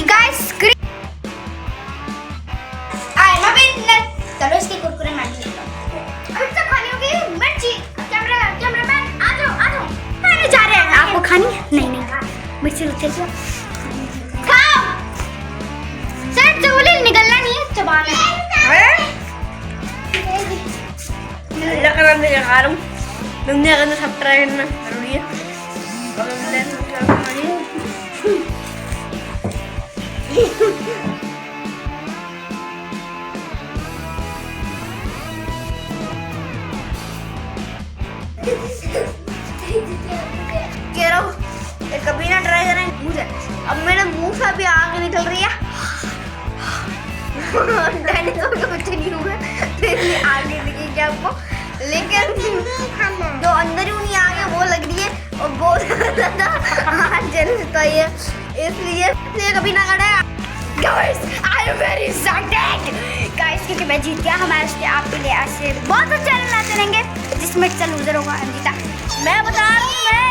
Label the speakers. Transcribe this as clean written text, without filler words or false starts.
Speaker 1: भी गाइस चलो इसके कुरकुरे मैं लेता हूं। अभी तक खानी होगी मिर्ची। कैमरामैन आ जाओ मैंने जा रहे हैं। आपको खानी है? नहीं मिर्ची रुक जाओ खाओ। सर चोले निकलना नहीं है चबाना है।
Speaker 2: अल्लाह का नाम लेके खा रहा हूं। दुनिया का सब ट्राई करना जरूरी है। कभी ना ट्राई करें मुझे। अब मेरे मुंह से भी आग निकल रही है। डायनासोर के बच्चे नहीं हुए तो इसलिए आग नहीं दिखेगी आपको, लेकिन जो अंदर ही नहीं आगे वो लग रही है और बहुत ज़्यादा हाथ जलता है, इसलिए कभी ना करें। Guys, I am very excited. Guys, क्योंकि मैं जीत गया। हमारे लिए आपके लिए ऐसे बहुत अच्छा चैनल आते रहेंगे जिसमें लूजर होगा। मैं बता रहा हूँ मैं